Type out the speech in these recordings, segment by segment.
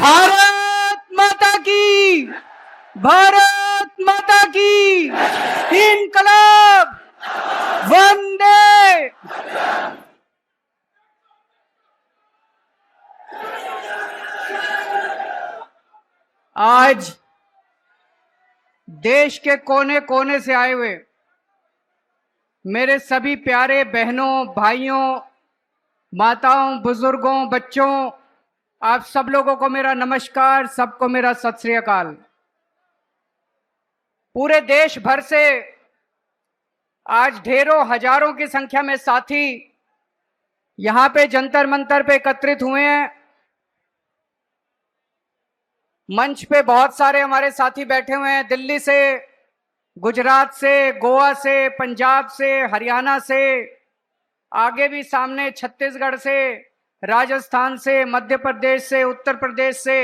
भारत माता की, भारत माता की, इनकलाब, वंदे। आज देश के कोने कोने से आए हुए मेरे सभी प्यारे बहनों, भाइयों, माताओं, बुजुर्गों, बच्चों, आप सब लोगों को मेरा नमस्कार, सबको मेरा सत श्री अकाल। पूरे देश भर से आज ढेरों हजारों की संख्या में साथी यहां पे जंतर मंतर पे एकत्रित हुए हैं। मंच पे बहुत सारे हमारे साथी बैठे हुए हैं, दिल्ली से, गुजरात से, गोवा से, पंजाब से, हरियाणा से, आगे भी सामने छत्तीसगढ़ से, राजस्थान से, मध्य प्रदेश से, उत्तर प्रदेश से।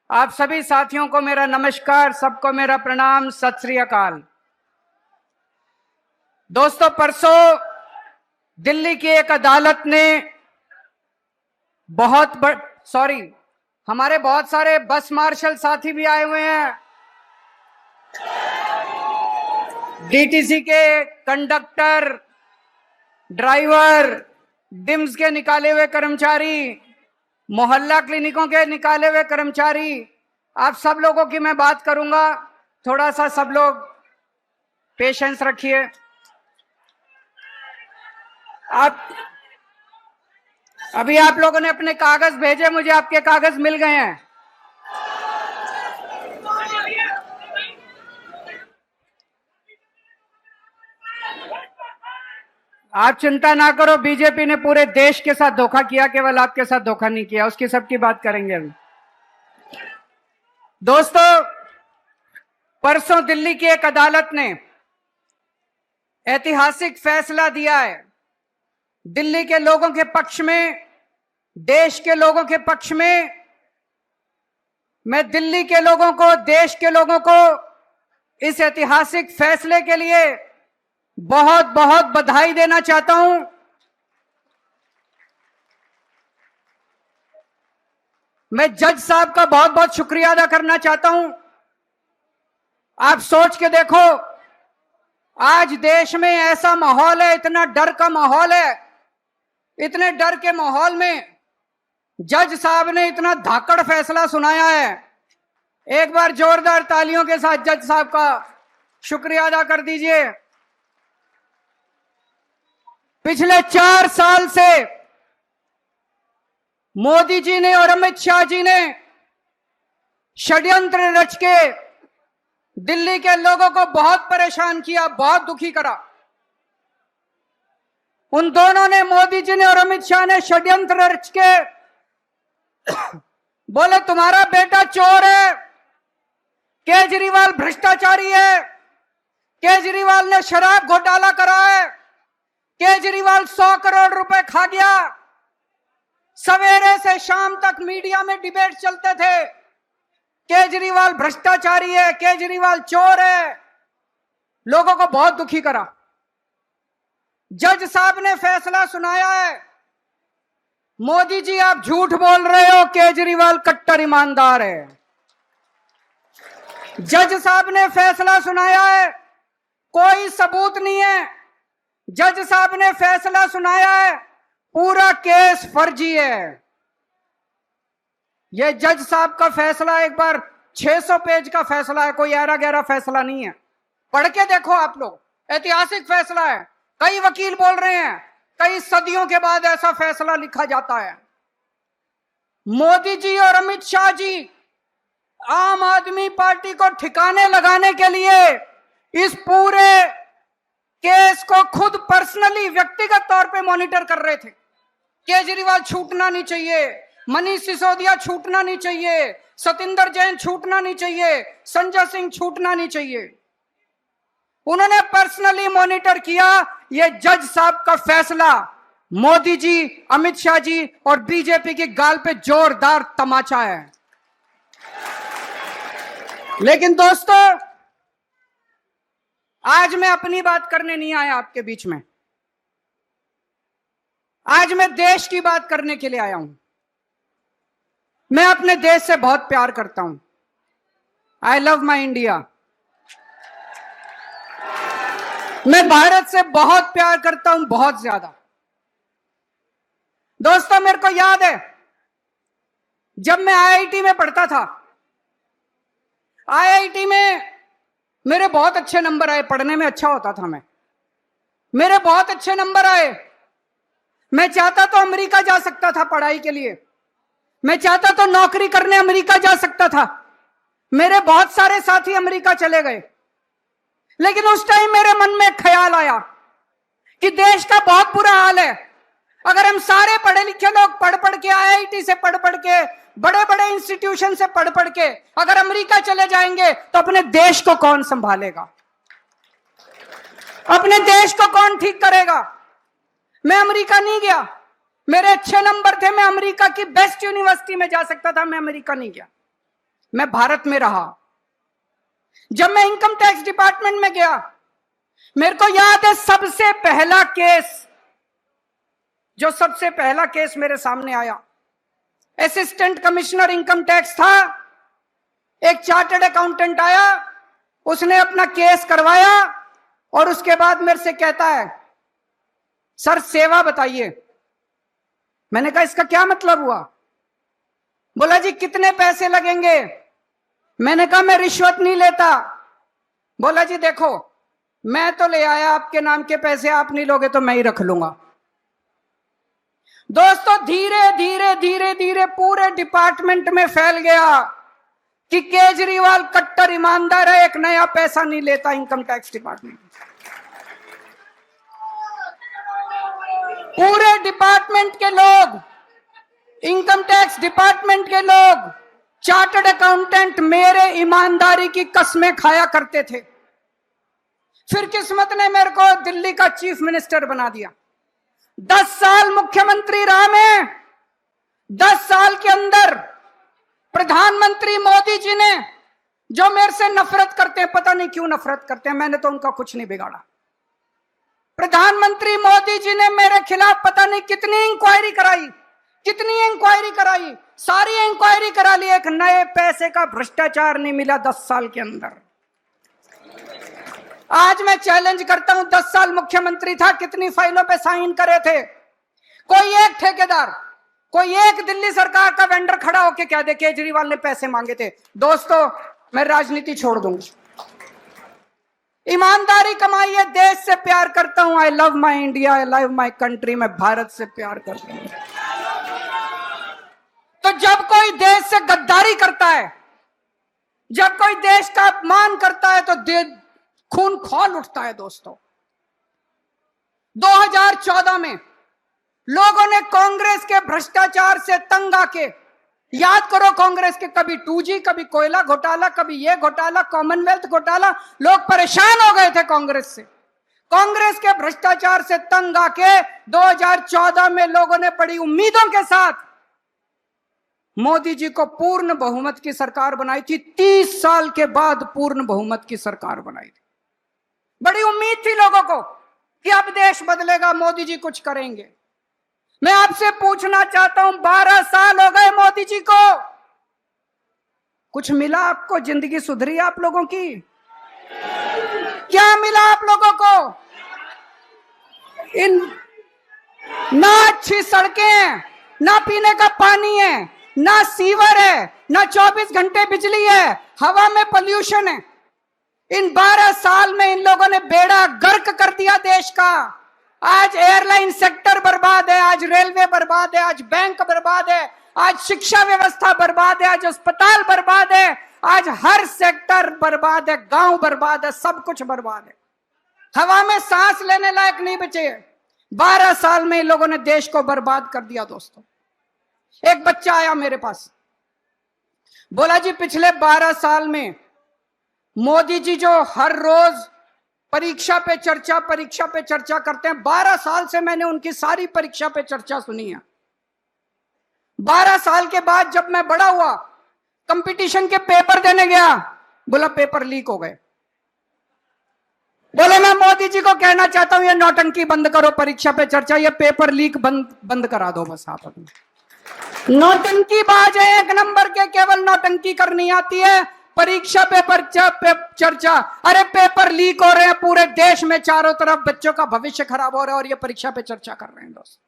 आप सभी साथियों को मेरा नमस्कार, सबको मेरा प्रणाम, सत श्री अकाल। दोस्तों, परसों दिल्ली की एक अदालत ने हमारे बहुत सारे बस मार्शल साथी भी आए हुए हैं, डीटीसी के कंडक्टर, ड्राइवर, डिम्स के निकाले हुए कर्मचारी, मोहल्ला क्लिनिकों के निकाले हुए कर्मचारी, आप सब लोगों की मैं बात करूंगा। थोड़ा सा सब लोग पेशेंस रखिए। अभी आप लोगों ने अपने कागज भेजे, मुझे आपके कागज मिल गए हैं। आप चिंता ना करो, बीजेपी ने पूरे देश के साथ धोखा किया, केवल आपके साथ धोखा नहीं किया, उसकी सबकी बात करेंगे अभी। दोस्तों, परसों दिल्ली की एक अदालत ने ऐतिहासिक फैसला दिया है। दिल्ली के लोगों के पक्ष में, देश के लोगों के पक्ष में मैं दिल्ली के लोगों को, देश के लोगों को इस ऐतिहासिक फैसले के लिए बहुत बहुत बधाई देना चाहता हूं। मैं जज साहब का बहुत बहुत शुक्रिया अदा करना चाहता हूं। आप सोच के देखो, आज देश में ऐसा माहौल है, इतना डर का माहौल है, इतने डर के माहौल में जज साहब ने इतना धाकड़ फैसला सुनाया है। एक बार जोरदार तालियों के साथ जज साहब का शुक्रिया अदा कर दीजिए। पिछले 4 साल से मोदी जी ने और अमित शाह जी ने षड्यंत्र रच के दिल्ली के लोगों को बहुत परेशान किया, बहुत दुखी करा। उन दोनों ने, मोदी जी ने और अमित शाह ने षड्यंत्र रच के बोले तुम्हारा बेटा चोर है, केजरीवाल भ्रष्टाचारी है, केजरीवाल ने शराब घोटाला करा है, केजरीवाल 100 करोड़ रुपए खा गया। सवेरे से शाम तक मीडिया में डिबेट चलते थे, केजरीवाल भ्रष्टाचारी है, केजरीवाल चोर है, लोगों को बहुत दुखी करा। जज साहब ने फैसला सुनाया है, मोदी जी आप झूठ बोल रहे हो, केजरीवाल कट्टर ईमानदार है। जज साहब ने फैसला सुनाया है, कोई सबूत नहीं है। जज साहब ने फैसला सुनाया है, पूरा केस फर्जी है। यह जज साहब का फैसला एक बार 600 पेज का फैसला है, कोई ऐरा गैरा फैसला नहीं है। पढ़ के देखो आप लोग, ऐतिहासिक फैसला है। कई वकील बोल रहे हैं कई सदियों के बाद ऐसा फैसला लिखा जाता है। मोदी जी और अमित शाह जी आम आदमी पार्टी को ठिकाने लगाने के लिए इस पूरे केस को खुद पर्सनली, व्यक्तिगत तौर पे मॉनिटर कर रहे थे। केजरीवाल छूटना नहीं चाहिए, मनीष सिसोदिया छूटना नहीं चाहिए, सतिंदर जैन छूटना नहीं चाहिए, संजय सिंह छूटना नहीं चाहिए। उन्होंने पर्सनली मॉनिटर किया। यह जज साहब का फैसला मोदी जी, अमित शाह जी और बीजेपी की गाल पे जोरदार तमाचा है। लेकिन दोस्तों, आज मैं अपनी बात करने नहीं आया आपके बीच में, आज मैं देश की बात करने के लिए आया हूं। मैं अपने देश से बहुत प्यार करता हूं। I love my India. मैं भारत से बहुत प्यार करता हूं, बहुत ज्यादा। दोस्तों, मेरे को याद है जब मैं आईआईटी में पढ़ता था, आईआईटी में मेरे बहुत अच्छे नंबर आए, पढ़ने में अच्छा होता था मैं, मेरे बहुत अच्छे नंबर आए। मैं चाहता तो अमेरिका जा सकता था पढ़ाई के लिए, मैं चाहता तो नौकरी करने अमेरिका जा सकता था। मेरे बहुत सारे साथी अमेरिका चले गए, लेकिन उस टाइम मेरे मन में एक ख्याल आया कि देश का बहुत बुरा हाल है। अगर हम सारे पढ़े लिखे लोग पढ़ पढ़ के, आईआईटी से पढ़ पढ़ के, बड़े बड़े इंस्टीट्यूशन से पढ़ पढ़ के अगर अमेरिका चले जाएंगे तो अपने देश को कौन संभालेगा? अपने देश को कौन ठीक करेगा? मैं अमेरिका नहीं गया, मेरे अच्छे नंबर थे, मैं अमेरिका की बेस्ट यूनिवर्सिटी में जा सकता था, मैं अमेरिका नहीं गया, मैं भारत में रहा। जब मैं इनकम टैक्स डिपार्टमेंट में गया, मेरे को याद है सबसे पहला केस मेरे सामने आया, असिस्टेंट कमिश्नर इनकम टैक्स था, एक चार्टर्ड अकाउंटेंट आया, उसने अपना केस करवाया और उसके बाद मेरे से कहता है, सर सेवा बताइए। मैंने कहा इसका क्या मतलब हुआ? बोला जी कितने पैसे लगेंगे? मैंने कहा मैं रिश्वत नहीं लेता। बोला जी देखो, मैं तो ले आया आपके नाम के पैसे, आप नहीं लोगे तो मैं ही रख लूंगा। दोस्तों, धीरे धीरे धीरे धीरे पूरे डिपार्टमेंट में फैल गया कि केजरीवाल कट्टर ईमानदार है, एक नया पैसा नहीं लेता इनकम टैक्स डिपार्टमेंट। पूरे डिपार्टमेंट के लोग, इनकम टैक्स डिपार्टमेंट के लोग, चार्टर्ड अकाउंटेंट मेरे ईमानदारी की कसमें खाया करते थे। फिर किस्मत ने मेरे को दिल्ली का चीफ मिनिस्टर बना दिया। 10 साल मुख्यमंत्री रहा मैं। 10 साल के अंदर प्रधानमंत्री मोदी जी ने, जो मेरे से नफरत करते हैं, पता नहीं क्यों नफरत करते हैं, मैंने तो उनका कुछ नहीं बिगाड़ा, प्रधानमंत्री मोदी जी ने मेरे खिलाफ पता नहीं कितनी इंक्वायरी कराई, सारी इंक्वायरी करा ली, एक नए पैसे का भ्रष्टाचार नहीं मिला 10 साल के अंदर। आज मैं चैलेंज करता हूं, 10 साल मुख्यमंत्री था, कितनी फाइलों पे साइन करे थे? कोई एक ठेकेदार, कोई एक दिल्ली सरकार का वेंडर खड़ा होके कह दे केजरीवाल ने पैसे मांगे थे। दोस्तों, मैं राजनीति छोड़ दूंगी, ईमानदारी कमाई है, देश से प्यार करता हूं। I love my India, I love my country. मैं भारत से प्यार करता हूं। तो जब कोई देश से गद्दारी करता है, जब कोई देश का अपमान करता है, तो खून खौल उठता है। दोस्तों, 2014 में लोगों ने कांग्रेस के भ्रष्टाचार से तंग आके, याद करो कांग्रेस के कभी 2G, कभी कोयला घोटाला, कभी ये घोटाला, कॉमनवेल्थ घोटाला, लोग परेशान हो गए थे कांग्रेस से। कांग्रेस के भ्रष्टाचार से तंग आके 2014 में लोगों ने बड़ी उम्मीदों के साथ मोदी जी को पूर्ण बहुमत की सरकार बनाई थी। 30 साल के बाद पूर्ण बहुमत की सरकार बनाई थी। बड़ी उम्मीद थी लोगों को कि अब देश बदलेगा, मोदी जी कुछ करेंगे। मैं आपसे पूछना चाहता हूं, 12 साल हो गए मोदी जी को, कुछ मिला आपको? जिंदगी सुधरी आप लोगों की? क्या मिला आप लोगों को? ना अच्छी सड़कें हैं, ना पीने का पानी है, ना सीवर है, ना 24 घंटे बिजली है, हवा में पोल्यूशन है। इन 12 साल में इन लोगों ने बेड़ा गर्क कर दिया देश का। आज एयरलाइन सेक्टर बर्बाद है, आज रेलवे बर्बाद है, आज बैंक बर्बाद है, आज शिक्षा व्यवस्था बर्बाद है, आज अस्पताल बर्बाद है, आज हर सेक्टर बर्बाद है, गांव बर्बाद है, सब कुछ बर्बाद है। हवा में सांस लेने लायक नहीं बचे। 12 साल में इन लोगों ने देश को बर्बाद कर दिया। दोस्तों, एक बच्चा आया मेरे पास, बोला जी पिछले 12 साल में मोदी जी जो हर रोज परीक्षा पे चर्चा करते हैं, 12 साल से मैंने उनकी सारी परीक्षा पे चर्चा सुनी है। 12 साल के बाद जब मैं बड़ा हुआ, कंपटीशन के पेपर देने गया, बोला पेपर लीक हो गए। बोले मैं मोदी जी को कहना चाहता हूं, ये नौटंकी बंद करो, परीक्षा पे चर्चा, ये पेपर लीक बंद करा दो बस। आप नौटंकी बाज है एक नंबर। लिए केवल नौटंकी करनी आती है, परीक्षा पेपर चर्चा। अरे पेपर लीक हो रहे हैं पूरे देश में, चारों तरफ बच्चों का भविष्य खराब हो रहा है और ये परीक्षा पे चर्चा कर रहे हैं दोस्त।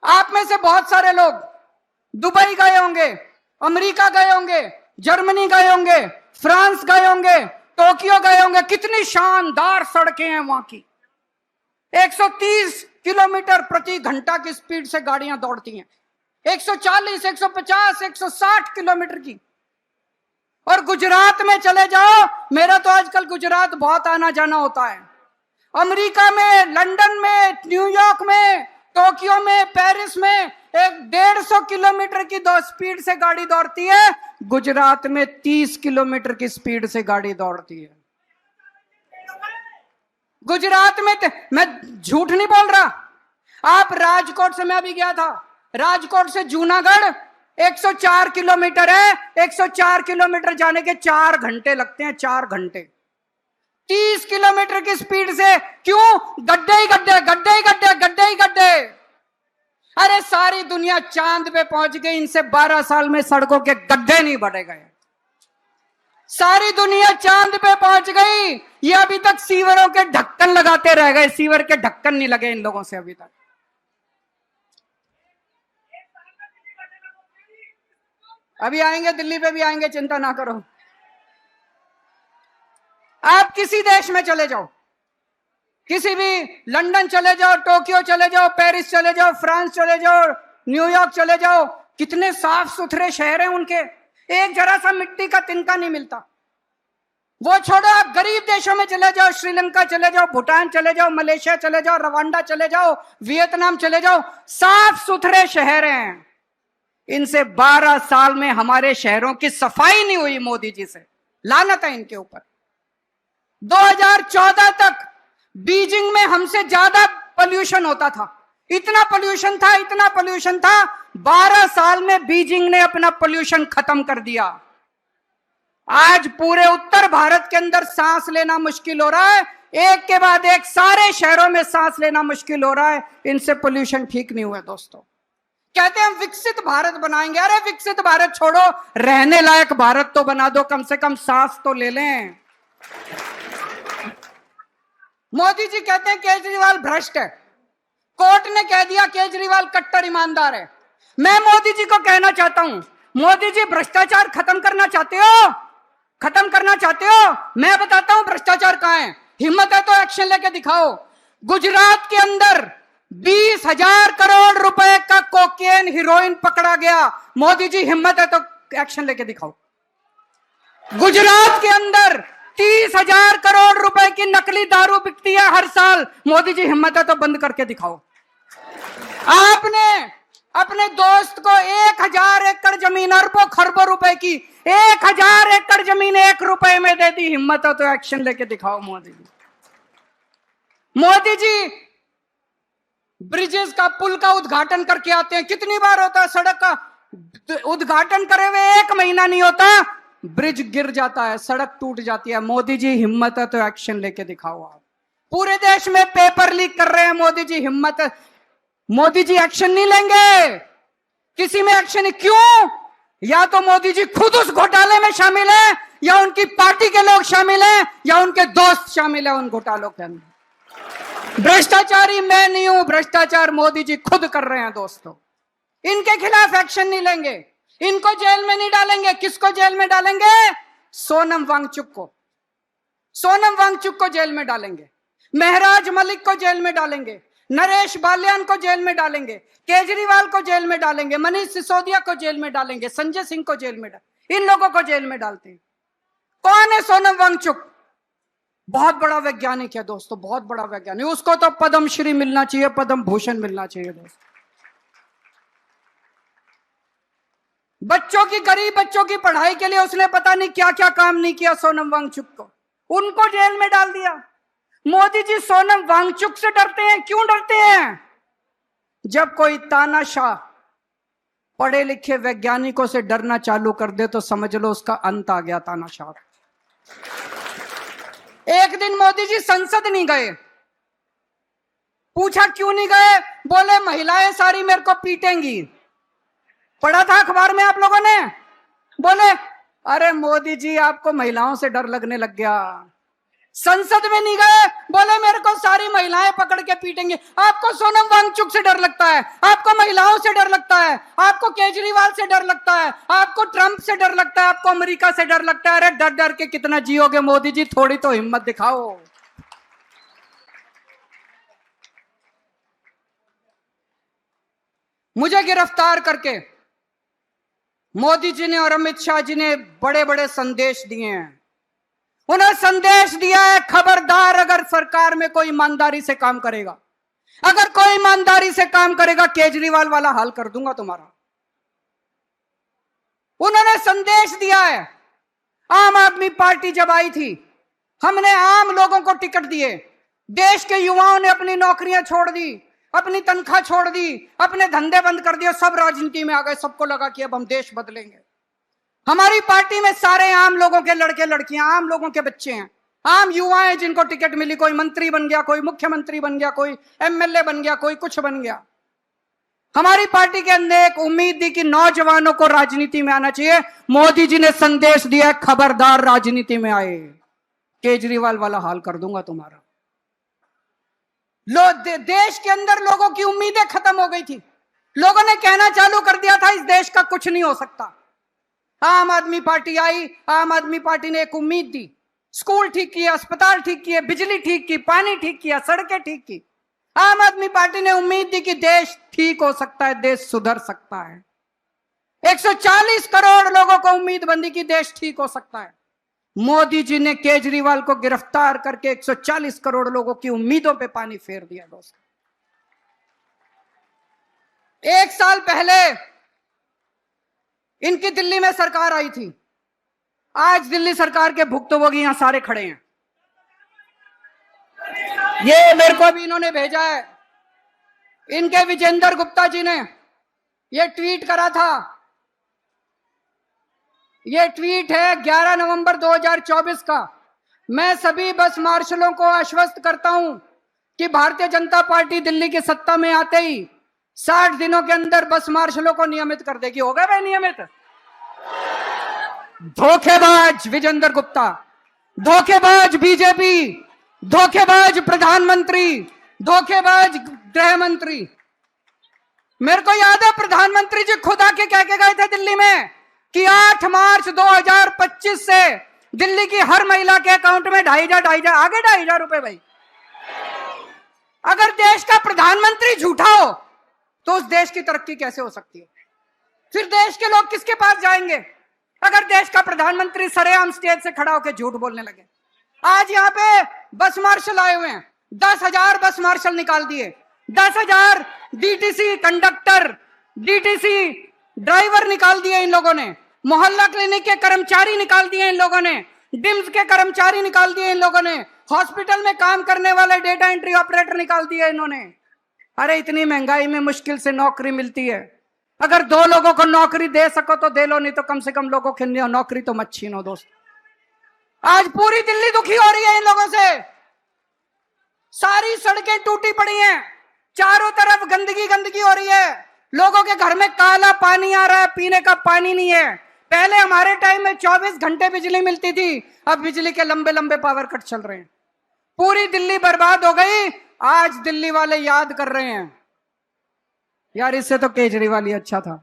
आप में से बहुत सारे लोग दुबई गए होंगे, अमेरिका गए होंगे, जर्मनी गए होंगे, फ्रांस गए होंगे, टोक्यो गए होंगे। कितनी शानदार सड़कें हैं वहां की। 130 किलोमीटर प्रति घंटा की स्पीड से गाड़ियां दौड़ती हैं, 140, 150, 160 किलोमीटर की। और गुजरात में चले जाओ, मेरा तो आजकल गुजरात बहुत आना जाना होता है। अमेरिका में, लंदन में, न्यूयॉर्क में, टोक्यो में, पेरिस में 150 किलोमीटर की स्पीड से गाड़ी दौड़ती है। गुजरात में 30 किलोमीटर की स्पीड से गाड़ी दौड़ती है। गुजरात में मैं झूठ नहीं बोल रहा। आप राजकोट से, मैं अभी गया था, राजकोट से जूनागढ़ 104 किलोमीटर है। 104 किलोमीटर जाने के 4 घंटे लगते हैं, 4 घंटे। 30 किलोमीटर की स्पीड से, क्यों? गड्ढे ही गड्ढे, गड्ढे ही गड्ढे, गड्ढे ही गड्ढे। अरे सारी दुनिया चांद पे पहुंच गई, इनसे 12 साल में सड़कों के गड्ढे नहीं बढ़े गए। सारी दुनिया चांद पे पहुंच गई, ये अभी तक सीवरों के ढक्कन लगाते रह गए। सीवर के ढक्कन नहीं लगे इन लोगों से अभी तक। अभी आएंगे, दिल्ली पे भी आएंगे, चिंता ना करो। आप किसी देश में चले जाओ, किसी भी, लंदन चले जाओ, टोक्यो चले जाओ, पेरिस चले जाओ, फ्रांस चले जाओ, न्यूयॉर्क चले जाओ, कितने साफ सुथरे शहर हैं उनके। एक जरा सा मिट्टी का तिनका नहीं मिलता। वो छोड़ो, आप गरीब देशों में चले जाओ, श्रीलंका चले जाओ, भूटान चले जाओ, मलेशिया चले जाओ, रवांडा चले जाओ, वियतनाम चले जाओ, साफ सुथरे शहर हैं। इनसे 12 साल में हमारे शहरों की सफाई नहीं हुई मोदी जी से। लानत है इनके ऊपर। 2014 तक बीजिंग में हमसे ज्यादा पोल्यूशन होता था। इतना पोल्यूशन था, इतना पोल्यूशन था। 12 साल में बीजिंग ने अपना पोल्यूशन खत्म कर दिया। आज पूरे उत्तर भारत के अंदर सांस लेना मुश्किल हो रहा है। एक के बाद एक सारे शहरों में सांस लेना मुश्किल हो रहा है। इनसे पोल्यूशन ठीक नहीं हुआ दोस्तों। कहते हैं हम विकसित भारत बनाएंगे। अरे विकसित भारत छोड़ो, रहने लायक भारत तो बना दो, कम से कम सांस तो ले लें। मोदी जी कहते हैं केजरीवाल भ्रष्ट है। कोर्ट ने कह दिया केजरीवाल कट्टर ईमानदार है। मैं मोदी जी को कहना चाहता हूं, मोदी जी भ्रष्टाचार खत्म करना चाहते हो? खत्म करना चाहते हो? मैं बताता हूं भ्रष्टाचार कहां है। हिम्मत है तो एक्शन लेके दिखाओ। गुजरात के अंदर 20,000 करोड़ रुपए का कोकेन, हीरोइन पकड़ा गया। मोदी जी हिम्मत है तो एक्शन लेके दिखाओ। गुजरात के अंदर 30,000 करोड़ रुपए की नकली दारू बिकती है हर साल। मोदी जी हिम्मत है तो बंद करके दिखाओ। आपने अपने दोस्त को 1,000 एकड़ जमीन, अरबों खरबों रुपए की 1,000 एकड़ जमीन 1 रुपए में दे दी। हिम्मत है तो एक्शन लेके दिखाओ मोदी जी। मोदी जी ब्रिजेस का, पुल का उद्घाटन करके आते हैं। कितनी बार होता है सड़क का उद्घाटन करे हुए 1 महीना नहीं होता, ब्रिज गिर जाता है, सड़क टूट जाती है। मोदी जी हिम्मत है तो एक्शन लेके दिखाओ। आप पूरे देश में पेपर लीक कर रहे हैं, मोदी जी हिम्मत है, मोदी जी एक्शन नहीं लेंगे। किसी में एक्शन क्यों? या तो मोदी जी खुद उस घोटाले में शामिल है, या उनकी पार्टी के लोग शामिल हैं, या उनके दोस्त शामिल है उन घोटालों के अंदर। भ्रष्टाचारी मैं नहीं हूं, भ्रष्टाचार मोदी जी खुद कर रहे हैं दोस्तों। इनके खिलाफ एक्शन नहीं लेंगे, इनको जेल में नहीं डालेंगे। किसको जेल में डालेंगे? सोनम वांगचुक को। सोनम वांगचुक को जेल में डालेंगे, महराज मलिक को जेल में डालेंगे, नरेश बाल्यान को जेल में डालेंगे, केजरीवाल को जेल में डालेंगे, मनीष सिसोदिया को जेल में डालेंगे, संजय सिंह को जेल में डालेंगे। इन लोगों को जेल में डालते हैं। कौन है सोनम वांगचुक? बहुत बड़ा वैज्ञानिक है दोस्तों, बहुत बड़ा वैज्ञानिक। उसको तो पद्मश्री मिलना चाहिए, पद्म भूषण मिलना चाहिए दोस्तों। बच्चों की, गरीब बच्चों की पढ़ाई के लिए उसने पता नहीं क्या क्या काम नहीं किया सोनम वांगचुक को, उनको जेल में डाल दिया। मोदी जी सोनम वांगचुक से डरते हैं। क्यों डरते हैं? जब कोई तानाशाह पढ़े लिखे वैज्ञानिकों से डरना चालू कर दे तो समझ लो उसका अंत आ गया तानाशाह। एक दिन मोदी जी संसद नहीं गए। पूछा क्यों नहीं गए? बोले महिलाएं सारी मेरे को पीटेंगी। पढ़ा था अखबार में आप लोगों ने? बोले अरे मोदी जी आपको महिलाओं से डर लगने लग गया। संसद में नहीं गए, बोले मेरे को सारी महिलाएं पकड़ के पीटेंगे। आपको सोनम वांगचुक से डर लगता है, आपको महिलाओं से डर लगता है, आपको केजरीवाल से डर लगता है, आपको ट्रंप से डर लगता है, आपको अमेरिका से डर लगता है। अरे डर डर के कितना जियोगे मोदी जी, थोड़ी तो हिम्मत दिखाओ। मुझे गिरफ्तार करके मोदी जी ने और अमित शाह जी ने बड़े बड़े संदेश दिए हैं। उन्हें संदेश दिया है, खबरदार अगर सरकार में कोई ईमानदारी से काम करेगा, अगर कोई ईमानदारी से काम करेगा, केजरीवाल वाला हाल कर दूंगा तुम्हारा। उन्होंने संदेश दिया है। आम आदमी पार्टी जब आई थी, हमने आम लोगों को टिकट दिए। देश के युवाओं ने अपनी नौकरियां छोड़ दी, अपनी तनख्वाह छोड़ दी, अपने धंधे बंद कर दिए, सब राजनीति में आ गए। सबको लगा कि अब हम देश बदलेंगे। हमारी पार्टी में सारे आम लोगों के लड़के लड़कियां, आम लोगों के बच्चे हैं, आम युवा हैं जिनको टिकट मिली। कोई मंत्री बन गया, कोई मुख्यमंत्री बन गया, कोई एमएलए बन गया, कोई कुछ बन गया। हमारी पार्टी के अंदर एक उम्मीद थी कि नौजवानों को राजनीति में आना चाहिए। मोदी जी ने संदेश दिया, खबरदार राजनीति में आए, केजरीवाल वाला हाल कर दूंगा तुम्हारा। देश के अंदर लोगों की उम्मीदें खत्म हो गई थी। लोगों ने कहना चालू कर दिया था इस देश का कुछ नहीं हो सकता। आम आदमी पार्टी आई, आम आदमी पार्टी ने एक उम्मीद दी। स्कूल ठीक किए, अस्पताल ठीक किए, बिजली ठीक की, पानी ठीक किया, सड़कें ठीक की। आम आदमी पार्टी ने उम्मीद दी कि देश ठीक हो सकता है, देश सुधर सकता है। 140 करोड़ लोगों को उम्मीद बंधी कि देश ठीक हो सकता है। मोदी जी ने केजरीवाल को गिरफ्तार करके 140 करोड़ लोगों की उम्मीदों पे पानी फेर दिया। दोस्तों, एक साल पहले इनकी दिल्ली में सरकार आई थी। आज दिल्ली सरकार के भुक्तभोगी यहां सारे खड़े हैं। ये मेरे को भी इन्होंने भेजा है, इनके विजेंद्र गुप्ता जी ने ये ट्वीट करा था। ये ट्वीट है 11 नवंबर 2024 का। मैं सभी बस मार्शलों को आश्वस्त करता हूं कि भारतीय जनता पार्टी दिल्ली की सत्ता में आते ही 60 दिनों के अंदर बस मार्शलों को नियमित कर देगी। हो गए भाई नियमित? धोखेबाज विजेंद्र गुप्ता, धोखेबाज बीजेपी, धोखेबाज प्रधानमंत्री, धोखेबाज गृह मंत्री। मेरे को याद है प्रधानमंत्री जी खुद आके कह के गए थे दिल्ली में कि 8 मार्च 2025 से दिल्ली की हर महिला के अकाउंट में 2,500 आगे 2,500 रुपए। भाई अगर देश का प्रधानमंत्री झूठा हो तो उस देश की तरक्की कैसे हो सकती है? फिर देश के लोग किसके पास जाएंगे अगर देश का प्रधानमंत्री सरेआम स्टेज से खड़ा होकर झूठ बोलने लगे? आज यहाँ पे बस मार्शल आए हुए हैं, 10,000 बस मार्शल निकाल दिए, 10,000 डीटीसी कंडक्टर, डीटीसी ड्राइवर निकाल दिए इन लोगों ने, मोहल्ला क्लिनिक के कर्मचारी निकाल दिए इन लोगों ने, डिम्स के कर्मचारी निकाल दिए इन लोगों ने, हॉस्पिटल में काम करने वाले डेटा एंट्री ऑपरेटर निकाल दिए इन्होंने। अरे इतनी महंगाई में मुश्किल से नौकरी मिलती है। अगर 2 लोगों को नौकरी दे सको तो दे लो, नहीं तो कम से कम लोगों की नौकरी तो मत छीनो। दोस्त, आज पूरी दिल्ली दुखी हो रही है इन लोगों से। सारी सड़कें टूटी पड़ी हैं, चारों तरफ गंदगी गंदगी हो रही है, लोगों के घर में काला पानी आ रहा है, पीने का पानी नहीं है। पहले हमारे टाइम में 24 घंटे बिजली मिलती थी, अब बिजली के लंबे लंबे पावर कट चल रहे हैं। पूरी दिल्ली बर्बाद हो गई। आज दिल्ली वाले याद कर रहे हैं, यार इससे तो केजरीवाल ही अच्छा था।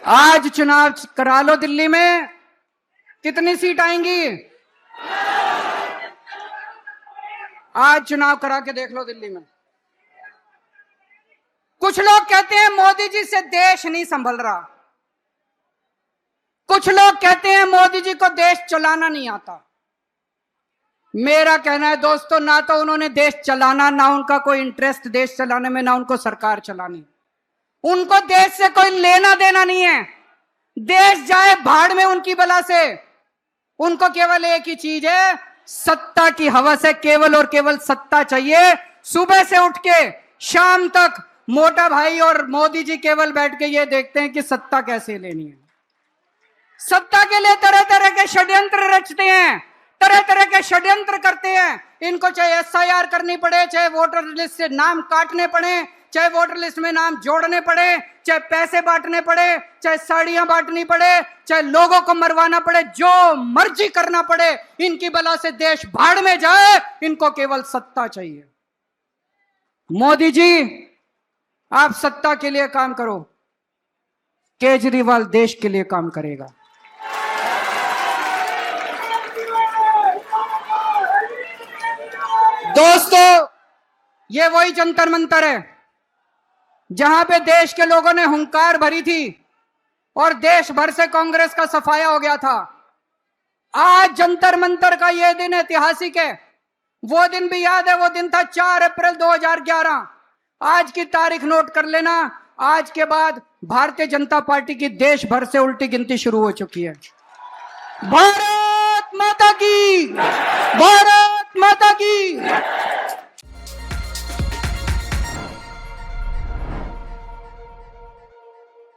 आज चुनाव करा लो दिल्ली में, कितनी सीट आएंगी? आज चुनाव करा के देख लो दिल्ली में। कुछ लोग कहते हैं मोदी जी से देश नहीं संभल रहा, कुछ लोग कहते हैं मोदी जी को देश चलाना नहीं आता। मेरा कहना है दोस्तों, ना तो उन्होंने देश चलाना, ना उनका कोई इंटरेस्ट देश चलाने में, ना उनको सरकार चलानी। उनको देश से कोई लेना देना नहीं है। देश जाए भाड़ में उनकी बला से। उनको केवल एक ही चीज है, सत्ता की हवस है, केवल और केवल सत्ता चाहिए। सुबह से उठ के शाम तक मोटा भाई और मोदी जी केवल बैठ के ये देखते हैं कि सत्ता कैसे लेनी है। सत्ता के लिए तरह तरह के षड्यंत्र रचते हैं, तरह तरह के षड्यंत्र करते हैं। इनको चाहे एसआईआर करनी पड़े, चाहे वोटर लिस्ट से नाम काटने पड़े, चाहे वोटर लिस्ट में नाम जोड़ने पड़े, चाहे पैसे बांटने पड़े, चाहे साड़ियां बांटनी पड़े, चाहे लोगों को मरवाना पड़े, जो मर्जी करना पड़े, इनकी बला से देश भाड़ में जाए, इनको केवल सत्ता चाहिए। मोदी जी, आप सत्ता के लिए काम करो, केजरीवाल देश के लिए काम करेगा। दोस्तों, ये वही जंतर मंतर है जहां पे देश के लोगों ने हुंकार भरी थी और देश भर से कांग्रेस का सफाया हो गया था। आज जंतर मंतर का यह दिन ऐतिहासिक है। वो दिन भी याद है, वो दिन था 4 अप्रैल 2011। आज की तारीख नोट कर लेना। आज के बाद भारतीय जनता पार्टी की देश भर से उल्टी गिनती शुरू हो चुकी है। भारत माता की।